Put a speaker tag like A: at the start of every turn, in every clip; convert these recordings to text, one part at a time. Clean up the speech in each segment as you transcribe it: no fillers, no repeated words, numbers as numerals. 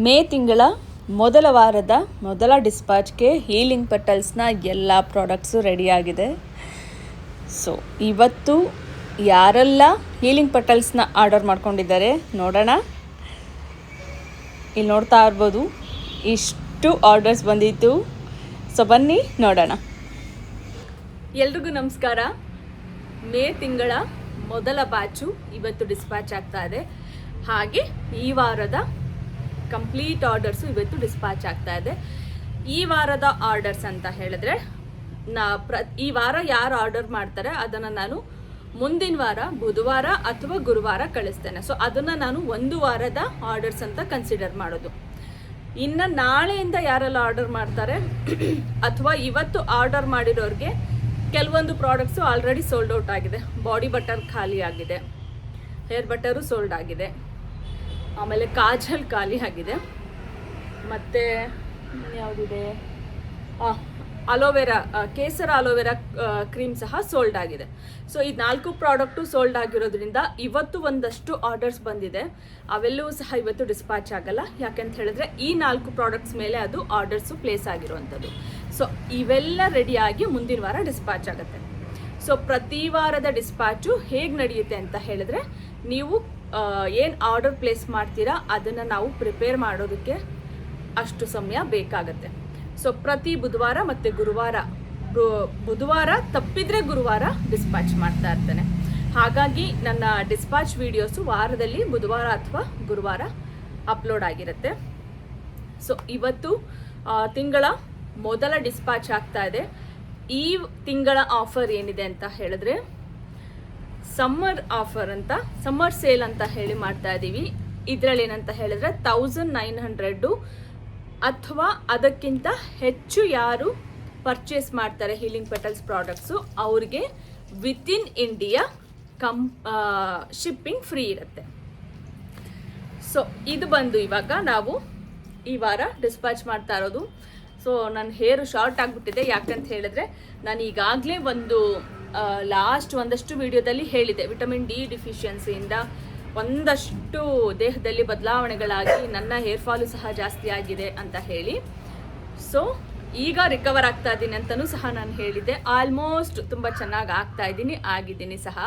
A: ಮೇ ತಿಂಗಳ ಮೊದಲ ವಾರದ ಮೊದಲ ಡಿಸ್ಪ್ಯಾಚ್ಗೆ ಹೀಲಿಂಗ್ ಪೆಟಲ್ಸ್ನ ಎಲ್ಲ ಪ್ರಾಡಕ್ಟ್ಸು ರೆಡಿಯಾಗಿದೆ. ಸೊ ಇವತ್ತು ಯಾರೆಲ್ಲ ಹೀಲಿಂಗ್ ಪೆಟಲ್ಸ್ನ ಆರ್ಡರ್ ಮಾಡ್ಕೊಂಡಿದ್ದಾರೆ ನೋಡೋಣ. ಇಲ್ಲಿ ನೋಡ್ತಾ ಇರ್ಬೋದು ಇಷ್ಟು ಆರ್ಡರ್ಸ್ ಬಂದಿತ್ತು. ಸೊ ಬನ್ನಿ ನೋಡೋಣ. ಎಲ್ರಿಗೂ ನಮಸ್ಕಾರ. ಮೇ ತಿಂಗಳ ಮೊದಲ ಬ್ಯಾಚು ಇವತ್ತು ಡಿಸ್ಪ್ಯಾಚ್ ಆಗ್ತಾ ಇದೆ. ಹಾಗೆ ಈ ವಾರದ ಕಂಪ್ಲೀಟ್ ಆರ್ಡರ್ಸು ಇವತ್ತು ಡಿಸ್ಪ್ಯಾಚ್ ಆಗ್ತಾ ಇದೆ. ಈ ವಾರದ ಆರ್ಡರ್ಸ್ ಅಂತ ಹೇಳಿದ್ರೆ ಈ ವಾರ ಯಾರು ಆರ್ಡರ್ ಮಾಡ್ತಾರೆ ಅದನ್ನು ನಾನು ಮುಂದಿನ ವಾರ ಬುಧವಾರ ಅಥವಾ ಗುರುವಾರ ಕಳಿಸ್ತೇನೆ. ಸೊ ಅದನ್ನು ನಾನು ಒಂದು ವಾರದ ಆರ್ಡರ್ಸ್ ಅಂತ ಕನ್ಸಿಡರ್ ಮಾಡೋದು. ಇನ್ನು ನಾಳೆಯಿಂದ ಯಾರೆಲ್ಲ ಆರ್ಡರ್ ಮಾಡ್ತಾರೆ ಅಥವಾ ಇವತ್ತು ಆರ್ಡರ್ ಮಾಡಿರೋರಿಗೆ ಕೆಲವೊಂದು ಪ್ರಾಡಕ್ಟ್ಸು ಆಲ್ರೆಡಿ ಸೋಲ್ಡ್ ಔಟ್ ಆಗಿದೆ. ಬಾಡಿ ಬಟರ್ ಖಾಲಿ ಆಗಿದೆ, ಹೇರ್ ಬಟರು ಸೋಲ್ಡ್ ಆಗಿದೆ, ಆಮೇಲೆ ಕಾಜಲ್ ಖಾಲಿ ಆಗಿದೆ, ಮತ್ತು ಯಾವುದಿದೆ ಅಲೋವೆರಾ ಕೇಸರ ಅಲೋವೆರಾ ಕ್ರೀಮ್ ಸಹ ಸೋಲ್ಡ್ ಆಗಿದೆ. ಸೊ ಈ 4 ಪ್ರಾಡಕ್ಟು ಸೋಲ್ಡ್ ಆಗಿರೋದ್ರಿಂದ ಇವತ್ತು ಒಂದಷ್ಟು ಆರ್ಡರ್ಸ್ ಬಂದಿದೆ. ಅವೆಲ್ಲವೂ ಸಹ ಇವತ್ತು ಡಿಸ್ಪ್ಯಾಚ್ ಆಗಲ್ಲ. ಯಾಕೆಂತ ಹೇಳಿದ್ರೆ ಈ 4 ಪ್ರಾಡಕ್ಟ್ಸ್ ಮೇಲೆ ಅದು ಆರ್ಡರ್ಸು ಪ್ಲೇಸ್ ಆಗಿರುವಂಥದ್ದು. ಸೊ ಇವೆಲ್ಲ ರೆಡಿಯಾಗಿ ಮುಂದಿನ ವಾರ ಡಿಸ್ಪ್ಯಾಚ್ ಆಗುತ್ತೆ. ಸೊ ಪ್ರತಿ ವಾರದ ಡಿಸ್ಪ್ಯಾಚು ಹೇಗೆ ನಡೆಯುತ್ತೆ ಅಂತ ಹೇಳಿದ್ರೆ, ನೀವು ಏನು ಆರ್ಡರ್ ಪ್ಲೇಸ್ ಮಾಡ್ತೀರಾ ಅದನ್ನು ನಾವು ಪ್ರಿಪೇರ್ ಮಾಡೋದಕ್ಕೆ ಅಷ್ಟು ಸಮಯ ಬೇಕಾಗತ್ತೆ. ಸೊ ಪ್ರತಿ ಬುಧವಾರ ಮತ್ತು ಗುರುವಾರ, ಬುಧವಾರ ತಪ್ಪಿದ್ರೆ ಗುರುವಾರ ಡಿಸ್ಪ್ಯಾಚ್ ಮಾಡ್ತಾ ಇರ್ತೇನೆ. ಹಾಗಾಗಿ ನನ್ನ ಡಿಸ್ಪ್ಯಾಚ್ ವಿಡಿಯೋಸು ವಾರದಲ್ಲಿ ಬುಧವಾರ ಅಥವಾ ಗುರುವಾರ ಅಪ್ಲೋಡ್ ಆಗಿರುತ್ತೆ. ಸೊ ಇವತ್ತು ತಿಂಗಳ ಮೊದಲ ಡಿಸ್ಪ್ಯಾಚ್ ಆಗ್ತಾ ಇದೆ. ಈ ತಿಂಗಳ ಆಫರ್ ಏನಿದೆ ಅಂತ ಹೇಳಿದ್ರೆ, ಸಮ್ಮರ್ ಆಫರ್ ಅಂತ, ಸಮ್ಮರ್ ಸೇಲ್ ಅಂತ ಹೇಳಿ ಮಾಡ್ತಾ ಇದ್ದೀವಿ. ಇದರಲ್ಲಿ ಏನಂತ ಹೇಳಿದ್ರೆ 1900 ಅಥವಾ ಅದಕ್ಕಿಂತ ಹೆಚ್ಚು ಯಾರು ಪರ್ಚೇಸ್ ಮಾಡ್ತಾರೆ ಹೀಲಿಂಗ್ ಪೆಟಲ್ಸ್ ಪ್ರಾಡಕ್ಟ್ಸು ಅವ್ರಿಗೆ ವಿತಿನ್ ಇಂಡಿಯಾ ಶಿಪ್ಪಿಂಗ್ ಫ್ರೀ ಇರುತ್ತೆ. ಸೊ ಇದು ಬಂದು ಇವಾಗ ನಾವು ಈ ವಾರ ಡಿಸ್ಪ್ಯಾಚ್ ಮಾಡ್ತಾ ಇರೋದು. ಸೊ ನನ್ನ ಹೇರು ಶಾರ್ಟ್ ಆಗಿಬಿಟ್ಟಿದೆ. ಯಾಕಂತ ಹೇಳಿದ್ರೆ ನಾನು ಈಗಾಗಲೇ ಒಂದಷ್ಟು ವಿಡಿಯೋದಲ್ಲಿ ಹೇಳಿದೆ, ವಿಟಮಿನ್ ಡಿ ಡಿಫಿಷಿಯನ್ಸಿಯಿಂದ ಒಂದಷ್ಟು ದೇಹದಲ್ಲಿ ಬದಲಾವಣೆಗಳಾಗಿ ನನ್ನ ಹೇರ್ ಫಾಲು ಸಹ ಜಾಸ್ತಿ ಆಗಿದೆ ಅಂತ ಹೇಳಿ. ಸೊ ಈಗ ರಿಕವರ್ ಆಗ್ತಾ ಇದ್ದೀನಿ ಅಂತಲೂ ಸಹ ನಾನು ಹೇಳಿದ್ದೆ. ಆಲ್ಮೋಸ್ಟ್ ತುಂಬ ಚೆನ್ನಾಗಿ ಆಗಿದ್ದೀನಿ ಸಹ.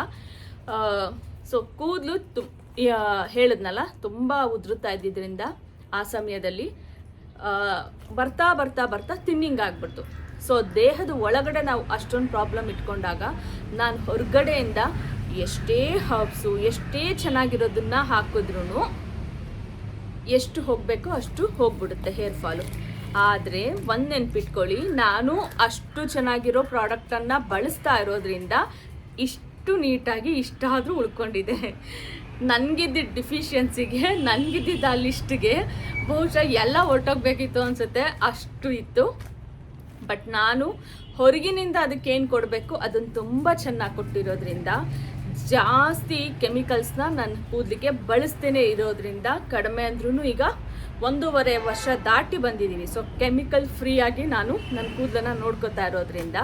A: ಸೊ ಕೂದಲು ಹೇಳಿದ್ನಲ್ಲ, ತುಂಬ ಉದುರುತ್ತಾ ಇದ್ದಿದ್ದರಿಂದ ಆ ಸಮಯದಲ್ಲಿ ಬರ್ತಾ ಬರ್ತಾ ಬರ್ತಾ ತಿನ್ನಿಂಗ್ ಆಗ್ಬಿಡ್ತು. ಸೊ ದೇಹದ ಒಳಗಡೆ ನಾವು ಅಷ್ಟೊಂದು ಪ್ರಾಬ್ಲಮ್ ಇಟ್ಕೊಂಡಾಗ ನಾನು ಹೊರಗಡೆಯಿಂದ ಎಷ್ಟೇ ಹರ್ಬ್ಸು ಎಷ್ಟೇ ಚೆನ್ನಾಗಿರೋದನ್ನ ಹಾಕಿದ್ರೂ ಎಷ್ಟು ಹೋಗಬೇಕೋ ಅಷ್ಟು ಹೋಗ್ಬಿಡುತ್ತೆ ಹೇರ್ ಫಾಲು. ಆದರೆ ಒಂದು ನೆನ್ಪಿಟ್ಕೊಳ್ಳಿ, ನಾನು ಅಷ್ಟು ಚೆನ್ನಾಗಿರೋ ಪ್ರಾಡಕ್ಟನ್ನು ಬಳಸ್ತಾ ಇರೋದ್ರಿಂದ ಇಷ್ಟು ನೀಟಾಗಿ ಇಷ್ಟಾದರೂ ಉಳ್ಕೊಂಡಿದೆ. ನನಗಿದ್ದಿದ್ದ ಡಿಫಿಷಿಯನ್ಸಿಗೆ, ನನಗಿದ್ದಿದ್ದ ಆ ಲಿಸ್ಟ್ಗೆ ಬಹುಶಃ ಎಲ್ಲ ಹೊರಟೋಗ್ಬೇಕಿತ್ತು ಅನಿಸುತ್ತೆ, ಅಷ್ಟು ಇತ್ತು. ಬಟ್ ನಾನು ಹೊರಗಿನಿಂದ ಅದಕ್ಕೆ ಏನು ಕೊಡಬೇಕು ಅದನ್ನು ತುಂಬ ಚೆನ್ನಾಗಿ ಕೊಟ್ಟಿರೋದ್ರಿಂದ, ಜಾಸ್ತಿ ಕೆಮಿಕಲ್ಸ್ನ ನನ್ನ ಕೂದಲಿಗೆ ಬಳಸ್ತೇನೆ ಇರೋದ್ರಿಂದ, ಕಡಿಮೆ ಅಂದ್ರೂ ಈಗ 1.5 ವರ್ಷ ದಾಟಿ ಬಂದಿದ್ದೀವಿ. ಸೊ ಕೆಮಿಕಲ್ ಫ್ರೀ ಆಗಿ ನಾನು ನನ್ನ ಕೂದಲನ್ನು ನೋಡ್ಕೋತಾ ಇರೋದ್ರಿಂದ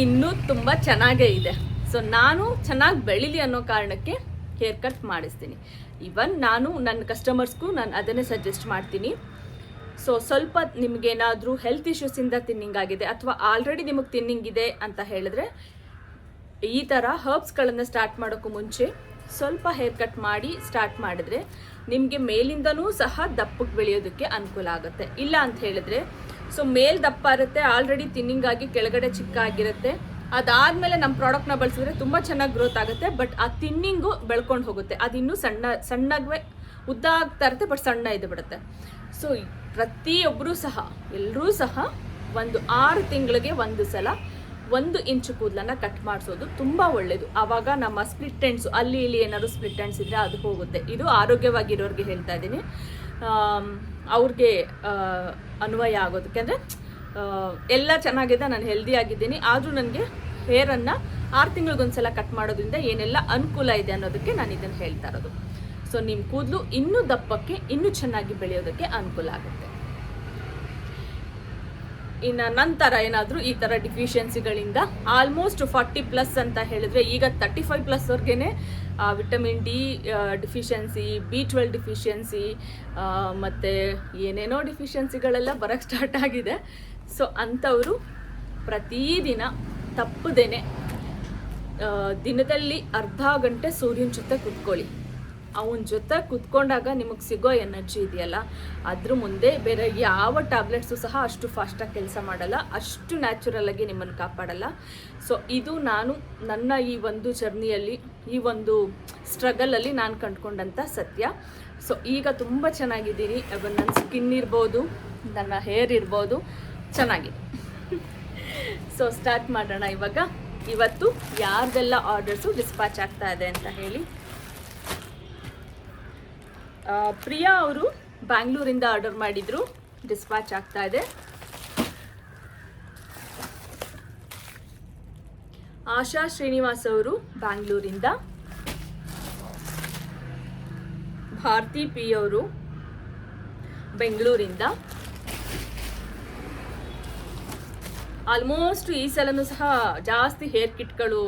A: ಇನ್ನೂ ತುಂಬ ಚೆನ್ನಾಗೇ ಇದೆ. ಸೊ ನಾನು ಚೆನ್ನಾಗಿ ಬೆಳೀಲಿ ಅನ್ನೋ ಕಾರಣಕ್ಕೆ ಹೇರ್ ಕಟ್ ಮಾಡಿಸ್ತೀನಿ. ಇವನ್ ನಾನು ನನ್ನ ಕಸ್ಟಮರ್ಸ್ಗೂ ನಾನು ಅದನ್ನೇ ಸಜೆಸ್ಟ್ ಮಾಡ್ತೀನಿ. ಸೊ ಸ್ವಲ್ಪ ನಿಮಗೇನಾದರೂ ಹೆಲ್ತ್ ಇಶ್ಯೂಸಿಂದ ತಿನ್ನಿಂಗ್ ಆಗಿದೆ ಅಥವಾ ಆಲ್ರೆಡಿ ನಿಮಗೆ ತಿನ್ನಿಂಗ್ ಇದೆ ಅಂತ ಹೇಳಿದ್ರೆ, ಈ ಥರ ಹರ್ಬ್ಸ್ಗಳನ್ನು ಸ್ಟಾರ್ಟ್ ಮಾಡೋಕ್ಕೂ ಮುಂಚೆ ಸ್ವಲ್ಪ ಹೇರ್ ಕಟ್ ಮಾಡಿ ಸ್ಟಾರ್ಟ್ ಮಾಡಿದ್ರೆ ನಿಮಗೆ ಮೇಲಿಂದನೂ ಸಹ ದಪ್ಪಕ್ಕೆ ಬೆಳೆಯೋದಕ್ಕೆ ಅನುಕೂಲ ಆಗುತ್ತೆ. ಇಲ್ಲ ಅಂತ ಹೇಳಿದ್ರೆ, ಸೊ ಮೇಲ್ ದಪ್ಪ ಇರುತ್ತೆ, ಆಲ್ರೆಡಿ ತಿನ್ನಿಂಗ್ ಆಗಿ ಕೆಳಗಡೆ ಚಿಕ್ಕ ಆಗಿರುತ್ತೆ. ಅದಾದಮೇಲೆ ನಮ್ಮ ಪ್ರಾಡಕ್ಟ್ನ ಬಳಸಿದ್ರೆ ತುಂಬ ಚೆನ್ನಾಗಿ ಗ್ರೋತ್ ಆಗುತ್ತೆ. ಬಟ್ ಆ ತಿನ್ನಿಂಗು ಬೆಳ್ಕೊಂಡು ಹೋಗುತ್ತೆ, ಅದಿನ್ನೂ ಸಣ್ಣಗೆ ಉದ್ದ ಆಗ್ತಾ ಇರುತ್ತೆ, ಬಟ್ ಸಣ್ಣ ಇದು ಬಿಡುತ್ತೆ. ಸೊ ಪ್ರತಿಯೊಬ್ಬರೂ ಸಹ, ಎಲ್ಲರೂ ಸಹ 6 ತಿಂಗಳಿಗೆ ಒಂದು ಸಲ 1 ಇಂಚು ಕೂದಲನ್ನು ಕಟ್ ಮಾಡಿಸೋದು ತುಂಬ ಒಳ್ಳೆಯದು. ಆವಾಗ ನಮ್ಮ ಸ್ಪ್ಲಿಟ್ ಎಂಡ್ಸು ಅಲ್ಲಿ ಇಲ್ಲಿ ಏನಾದ್ರು ಸ್ಪ್ಲಿಟ್ ಎಂಡ್ಸ್ ಇದ್ದರೆ ಅದು ಹೋಗುತ್ತೆ. ಇದು ಆರೋಗ್ಯವಾಗಿರೋರಿಗೆ ಹೇಳ್ತಾ ಇದ್ದೀನಿ, ಅವ್ರಿಗೆ ಅನ್ವಯ ಆಗೋದಕ್ಕೆ. ಅಂದರೆ ಎಲ್ಲ ಚೆನ್ನಾಗಿದೆ, ನಾನು ಹೆಲ್ದಿ ಆಗಿದ್ದೀನಿ, ಆದರೂ ನನಗೆ ಹೇರನ್ನು 6 ತಿಂಗಳಿಗೊಂದ್ಸಲ ಕಟ್ ಮಾಡೋದ್ರಿಂದ ಏನೆಲ್ಲ ಅನುಕೂಲ ಇದೆ ಅನ್ನೋದಕ್ಕೆ ನಾನು ಇದನ್ನು ಹೇಳ್ತಾ ಇರೋದು. ಸೊ ನಿಮ್ಮ ಕೂದಲು ಇನ್ನೂ ದಪ್ಪಕ್ಕೆ, ಇನ್ನೂ ಚೆನ್ನಾಗಿ ಬೆಳೆಯೋದಕ್ಕೆ ಅನುಕೂಲ ಆಗುತ್ತೆ. ಇನ್ನು ನಂತರ ಏನಾದರೂ ಈ ಥರ ಡಿಫಿಷಿಯನ್ಸಿಗಳಿಂದ ಆಲ್ಮೋಸ್ಟ್ 40+ ಅಂತ ಹೇಳಿದ್ರೆ, ಈಗ 35+ vitamin D deficiency, B12 deficiency, ಮತ್ತು ಏನೇನೋ ಡಿಫಿಷಿಯನ್ಸಿಗಳೆಲ್ಲ ಬರೋಕ್ಕೆ ಸ್ಟಾರ್ಟ್ ಆಗಿದೆ. ಸೊ ಅಂಥವರು ಪ್ರತಿದಿನ ತಪ್ಪದೇನೆ ದಿನದಲ್ಲಿ ಅರ್ಧ ಗಂಟೆ ಸೂರ್ಯನ ಜೊತೆ ಕೂತ್ಕೊಳ್ಳಿ. ಅವನ ಜೊತೆ ಕೂತ್ಕೊಂಡಾಗ ನಿಮಗೆ ಸಿಗೋ ಎನರ್ಜಿ ಇದೆಯಲ್ಲ, ಅದ್ರ ಮುಂದೆ ಬೇರೆ ಯಾವ ಟ್ಯಾಬ್ಲೆಟ್ಸು ಸಹ ಅಷ್ಟು ಫಾಸ್ಟಾಗಿ ಕೆಲಸ ಮಾಡಲ್ಲ, ಅಷ್ಟು ನ್ಯಾಚುರಲಾಗಿ ನಿಮ್ಮನ್ನು ಕಾಪಾಡಲ್ಲ. ಸೊ ಇದು ನಾನು ನನ್ನ ಈ ಒಂದು ಜರ್ನಿಯಲ್ಲಿ, ಈ ಒಂದು ಸ್ಟ್ರಗಲಲ್ಲಿ ನಾನು ಕಂಡುಕೊಂಡಂಥ ಸತ್ಯ. ಸೊ ಈಗ ತುಂಬ ಚೆನ್ನಾಗಿದ್ದೀನಿ. ನನ್ನ ಸ್ಕಿನ್ ಇರ್ಬೋದು, ನನ್ನ ಹೇರ್ ಇರ್ಬೋದು, ಚೆನ್ನಾಗಿದೆ. ಸೊ ಸ್ಟಾರ್ಟ್ ಮಾಡೋಣ ಇವಾಗ. ಇವತ್ತು ಯಾರ್ದೆಲ್ಲ ಆರ್ಡರ್ಸು ಡಿಸ್ಪ್ಯಾಚ್ ಆಗ್ತಾ ಇದೆ ಅಂತ ಹೇಳಿ. ಪ್ರಿಯಾ ಅವರು ಬ್ಯಾಂಗ್ಳೂರಿಂದ ಆರ್ಡರ್ ಮಾಡಿದ್ರು, ಡಿಸ್ಪ್ಯಾಚ್ ಆಗ್ತಾ ಇದೆ. ಆಶಾ ಶ್ರೀನಿವಾಸ್ ಅವರು ಬ್ಯಾಂಗ್ಳೂರಿಂದ. ಭಾರತಿ ಪಿ ಅವರು ಬೆಂಗಳೂರಿಂದ. ಆಲ್ಮೋಸ್ಟ್ ಈ ಸಲನೂ ಸಹ ಜಾಸ್ತಿ ಹೇರ್ ಕಿಟ್ಗಳು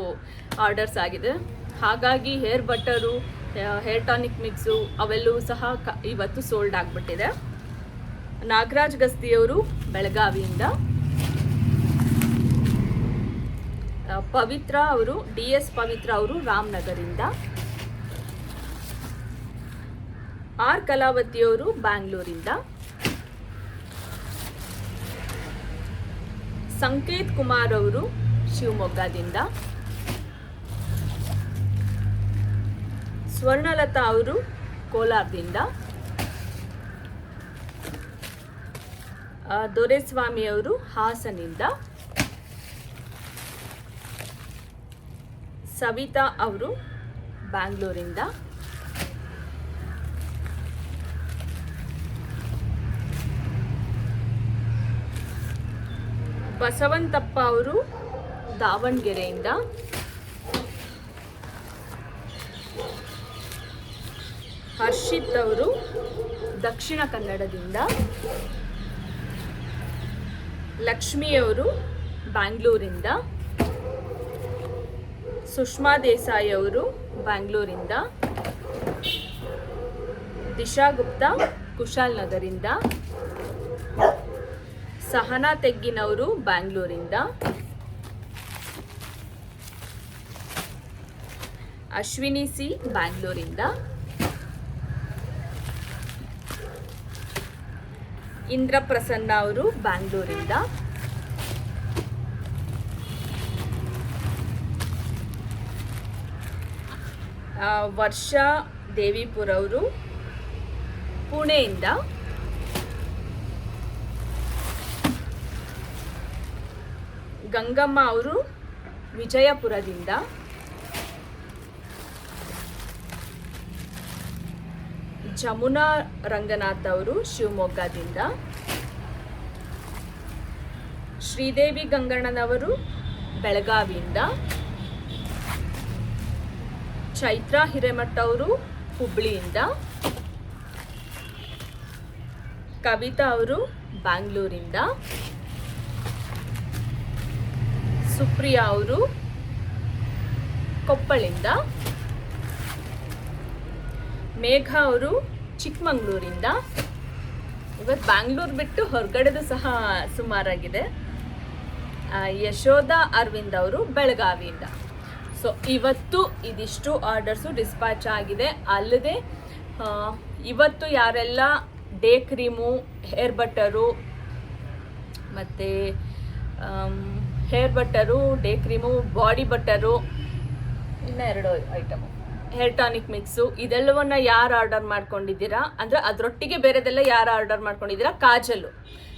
A: ಆರ್ಡರ್ಸ್ ಆಗಿದೆ. ಹಾಗಾಗಿ hair butter, hair tonic mix ಅವೆಲ್ಲವೂ ಸಹ ಇವತ್ತು ಸೋಲ್ಡ್ ಆಗಿಬಿಟ್ಟಿದೆ. ನಾಗರಾಜ್ ಗಸ್ತಿಯವರು ಬೆಳಗಾವಿಯಿಂದ. ಪವಿತ್ರ ಅವರು, DS ಪವಿತ್ರ ಅವರು ರಾಮನಗರಿಂದ. R ಕಲಾವತಿಯವರು ಬ್ಯಾಂಗ್ಳೂರಿಂದ. ಸಂಕೇತ್ ಕುಮಾರ್ ಅವರು ಶಿವಮೊಗ್ಗದಿಂದ. ಸ್ವರ್ಣಲತಾ ಅವರು ಕೋಲಾರದಿಂದ. ದೊರೆಸ್ವಾಮಿ ಅವರು ಹಾಸನಿಂದ. ಸವಿತಾ ಅವರು ಬ್ಯಾಂಗ್ಳೂರಿಂದ. ಬಸವಂತಪ್ಪ ಅವರು ದಾವಣಗೆರೆಯಿಂದ. ಹರ್ಷಿತ್ ಅವರು ದಕ್ಷಿಣ ಕನ್ನಡದಿಂದ. ಲಕ್ಷ್ಮಿಯವರು ಬ್ಯಾಂಗ್ಳೂರಿಂದ. ಸುಷ್ಮಾ ದೇಸಾಯಿ ಅವರು ಬ್ಯಾಂಗ್ಳೂರಿಂದ. ದಿಶಾ ಗುಪ್ತಾ ಕುಶಾಲನಗರಿಂದ. ಸಹನಾ ತೆಗ್ಗಿನವರು ಬ್ಯಾಂಗ್ಳೂರಿಂದ. ಅಶ್ವಿನಿ ಸಿ ಬ್ಯಾಂಗ್ಳೂರಿಂದ. ಇಂದ್ರಪ್ರಸನ್ನ ಅವರು ಬ್ಯಾಂಗ್ಳೂರಿಂದ. ವರ್ಷಾ ದೇವಿಪುರ ಅವರು ಪುಣೆಯಿಂದ. ಗಂಗಮ್ಮ ಅವರು ವಿಜಯಪುರದಿಂದ. ಜಮುನಾ ರಂಗನಾಥ್ ಅವರು ಶಿವಮೊಗ್ಗದಿಂದ. ಶ್ರೀದೇವಿ ಗಂಗಣ್ಣನವರು ಬೆಳಗಾವಿಯಿಂದ. ಚೈತ್ರಾ ಹಿರೇಮಠ ಅವರು ಹುಬ್ಳಿಯಿಂದ. ಕವಿತಾ ಅವರು ಬ್ಯಾಂಗ್ಳೂರಿಂದ. ಸುಪ್ರಿಯಾ ಅವರು ಕೊಪ್ಪಳಿಂದ. ಮೇಘ ಅವರು ಚಿಕ್ಕಮಂಗ್ಳೂರಿಂದ. ಇವತ್ತು ಬ್ಯಾಂಗ್ಳೂರು ಬಿಟ್ಟು ಹೊರಗಡೆದು ಸಹ ಸುಮಾರಾಗಿದೆ. ಯಶೋಧ ಅರವಿಂದ್ ಅವರು ಬೆಳಗಾವಿಯಿಂದ. ಸೊ ಇವತ್ತು ಇದಿಷ್ಟು ಆರ್ಡರ್ಸು ಡಿಸ್ಪ್ಯಾಚ್ ಆಗಿದೆ. ಅಲ್ಲದೆ ಇವತ್ತು ಯಾರೆಲ್ಲ ಡೇ ಕ್ರೀಮು, ಹೇರ್ ಬಟರು ಮತ್ತು hair butter, day cream, body butter, ಇನ್ನು 2 ಐಟಮು, ಹೇರ್ ಟಾನಿಕ್ ಮಿಕ್ಸು, ಇದೆಲ್ಲವನ್ನ ಯಾರು ಆರ್ಡರ್ ಮಾಡ್ಕೊಂಡಿದ್ದೀರಾ, ಅಂದರೆ ಅದರೊಟ್ಟಿಗೆ ಬೇರೆದೆಲ್ಲ ಯಾರು ಆರ್ಡರ್ ಮಾಡ್ಕೊಂಡಿದ್ದೀರಾ, ಕಾಜಲ್ಲು.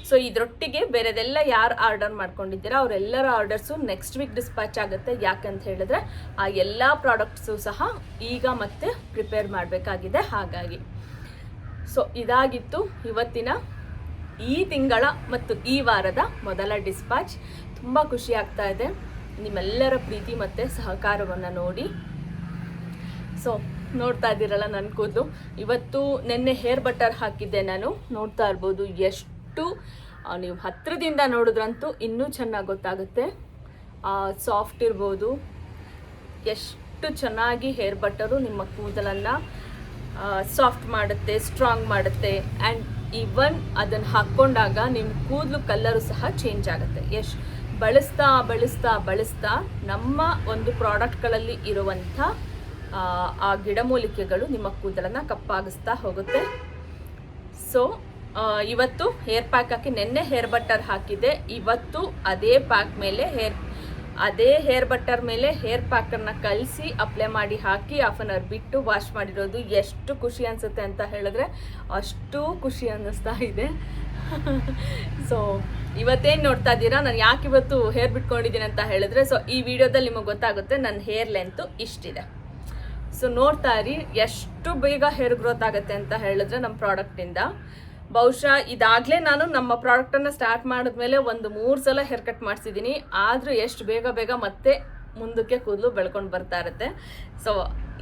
A: ಸೊ ಇದರೊಟ್ಟಿಗೆ ಬೇರೆದೆಲ್ಲ ಯಾರು ಆರ್ಡರ್ ಮಾಡ್ಕೊಂಡಿದ್ದೀರಾ ಅವರೆಲ್ಲರ ಆರ್ಡರ್ಸು ನೆಕ್ಸ್ಟ್ ವೀಕ್ ಡಿಸ್ಪ್ಯಾಚ್ ಆಗುತ್ತೆ. ಯಾಕಂತ ಹೇಳಿದ್ರೆ ಆ ಎಲ್ಲ ಪ್ರಾಡಕ್ಟ್ಸು ಸಹ ಈಗ ಮತ್ತೆ ಪ್ರಿಪೇರ್ ಮಾಡಬೇಕಾಗಿದೆ. ಹಾಗಾಗಿ ಸೊ ಇದಾಗಿತ್ತು ಇವತ್ತಿನ ಈ ತಿಂಗಳ ಮತ್ತು ಈ ವಾರದ ಮೊದಲ ಡಿಸ್ಪ್ಯಾಚ್. ತುಂಬ ಖುಷಿ ಆಗ್ತಾ ಇದೆ ನಿಮ್ಮೆಲ್ಲರ ಪ್ರೀತಿ ಮತ್ತು ಸಹಕಾರವನ್ನು ನೋಡಿ. ಸೊ ನೋಡ್ತಾ ಇದ್ದೀರಲ್ಲ ನನ್ನ ಕೂದಲು. ಇವತ್ತು ನೆನ್ನೆ ಹೇರ್ ಬಟರ್ ಹಾಕಿದ್ದೆ ನಾನು, ನೋಡ್ತಾ ಇರ್ಬೋದು ಎಷ್ಟು ನೀವು ಹತ್ತಿರದಿಂದ ನೋಡಿದ್ರಂತೂ ಇನ್ನೂ ಚೆನ್ನಾಗಿ ಗೊತ್ತಾಗುತ್ತೆ. ಸಾಫ್ಟ್ ಇರ್ಬೋದು, ಎಷ್ಟು ಅಷ್ಟು ಚೆನ್ನಾಗಿ ಹೇರ್ ಬಟರು ನಿಮ್ಮ ಕೂದಲನ್ನು ಸಾಫ್ಟ್ ಮಾಡುತ್ತೆ, ಸ್ಟ್ರಾಂಗ್ ಮಾಡುತ್ತೆ. ಆ್ಯಂಡ್ ಈವನ್ ಅದನ್ನು ಹಾಕ್ಕೊಂಡಾಗ ನಿಮ್ಮ ಕೂದಲು ಕಲ್ಲರು ಸಹ ಚೇಂಜ್ ಆಗುತ್ತೆ. ಬಳಸ್ತಾ ನಮ್ಮ ಒಂದು ಪ್ರಾಡಕ್ಟ್ಗಳಲ್ಲಿ ಇರುವಂಥ ಆ ಗಿಡಮೂಲಿಕೆಗಳು ನಿಮ್ಮ ಕೂದಲನ್ನು ಕಪ್ಪಾಗಿಸ್ತಾ ಹೋಗುತ್ತೆ. ಸೊ ಇವತ್ತು ಹೇರ್ ಪ್ಯಾಕ್ ಹಾಕಿ, ನೆನ್ನೆ ಹೇರ್ ಬಟರ್ ಹಾಕಿದ್ದೆ, ಇವತ್ತು ಅದೇ ಹೇರ್ ಬಟರ್ ಮೇಲೆ ಹೇರ್ ಪ್ಯಾಕನ್ನು ಕಲಸಿ ಅಪ್ಲೈ ಮಾಡಿ ಹಾಕಿ ಹಾಫ್ ಆನ್ ಅವರ್ ಬಿಟ್ಟು ವಾಶ್ ಮಾಡಿರೋದು. ಎಷ್ಟು ಖುಷಿ ಅನಿಸುತ್ತೆ ಅಂತ ಹೇಳಿದ್ರೆ ಅಷ್ಟು ಖುಷಿ ಅನ್ನಿಸ್ತಾ ಇದೆ. ಸೊ ಇವತ್ತೇನು ನೋಡ್ತಾ ಇದ್ದೀರಾ, ನಾನು ಯಾಕೆ ಇವತ್ತು ಹೇರ್ ಬಿಟ್ಕೊಂಡಿದ್ದೀನಿ ಅಂತ ಹೇಳಿದ್ರೆ, ಸೊ ಈ ವಿಡಿಯೋದಲ್ಲಿ ನಿಮಗೆ ಗೊತ್ತಾಗುತ್ತೆ ನನ್ನ ಹೇರ್ ಲೆಂತು ಇಷ್ಟಿದೆ. ಸೊ ನೋಡ್ತಾ ಇರಿ ಎಷ್ಟು ಬೇಗ ಹೇರ್ ಗ್ರೋತ್ ಆಗುತ್ತೆ ಅಂತ ಹೇಳಿದ್ರೆ ನಮ್ಮ ಪ್ರಾಡಕ್ಟಿಂದ. ಬಹುಶಃ ಇದಾಗಲೇ ನಾನು ನಮ್ಮ ಪ್ರಾಡಕ್ಟನ್ನು ಸ್ಟಾರ್ಟ್ ಮಾಡಿದ್ಮೇಲೆ ಒಂದು 3 ಸಲ ಹೇರ್ ಕಟ್ ಮಾಡಿಸಿದ್ದೀನಿ. ಆದರೂ ಎಷ್ಟು ಬೇಗ ಮತ್ತೆ ಮುಂದಕ್ಕೆ ಕೂದಲು ಬೆಳ್ಕೊಂಡು ಬರ್ತಾ ಇರುತ್ತೆ. ಸೊ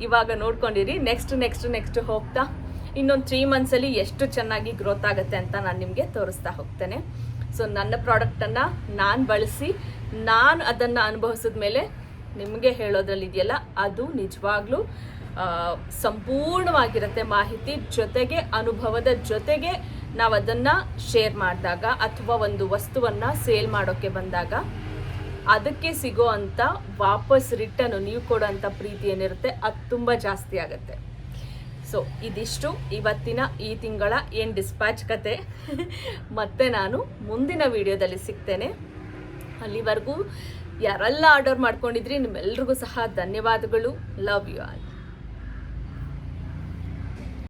A: ಇವಾಗ ನೋಡ್ಕೊಂಡಿರಿ, ನೆಕ್ಸ್ಟ್ ಹೋಗ್ತಾ ಇನ್ನೊಂದು 3 ಮಂತ್ಸಲ್ಲಿ ಎಷ್ಟು ಚೆನ್ನಾಗಿ ಗ್ರೋತ್ ಆಗುತ್ತೆ ಅಂತ ನಾನು ನಿಮಗೆ ತೋರಿಸ್ತಾ ಹೋಗ್ತೇನೆ. ಸೊ ನನ್ನ ಪ್ರಾಡಕ್ಟನ್ನು ನಾನು ಬಳಸಿ ನಾನು ಅದನ್ನು ಅನುಭವಿಸಿದ ಮೇಲೆ ನಿಮಗೆ ಹೇಳೋದ್ರಲ್ಲಿ ಇದೆಯಲ್ಲ, ಅದು ನಿಜವಾಗ್ಲೂ ಸಂಪೂರ್ಣವಾಗಿರುತ್ತೆ ಮಾಹಿತಿ ಜೊತೆಗೆ ಅನುಭವದ ಜೊತೆಗೆ. ನಾವು ಅದನ್ನು ಶೇರ್ ಮಾಡಿದಾಗ ಅಥವಾ ಒಂದು ವಸ್ತುವನ್ನು ಸೇಲ್ ಮಾಡೋಕ್ಕೆ ಬಂದಾಗ ಅದಕ್ಕೆ ಸಿಗೋ ಅಂಥ ವಾಪಸ್ ರಿಟರ್ನು ನೀವು ಕೊಡೋಂಥ ಪ್ರೀತಿ ಏನಿರುತ್ತೆ ಅದು ತುಂಬ ಜಾಸ್ತಿ ಆಗುತ್ತೆ. ಸೊ ಇದಿಷ್ಟು ಇವತ್ತಿನ ಈ ತಿಂಗಳ ಏನು ಡಿಸ್ಪ್ಯಾಚ್ ಕತೆ. ಮತ್ತೆ ನಾನು ಮುಂದಿನ ವಿಡಿಯೋದಲ್ಲಿ ಸಿಗ್ತೇನೆ. ಅಲ್ಲಿವರೆಗೂ ಯಾರೆಲ್ಲ ಆರ್ಡರ್ ಮಾಡ್ಕೊಂಡಿದ್ರಿ ನಿಮ್ಮೆಲ್ರಿಗೂ ಸಹ ಧನ್ಯವಾದಗಳು. Love you all.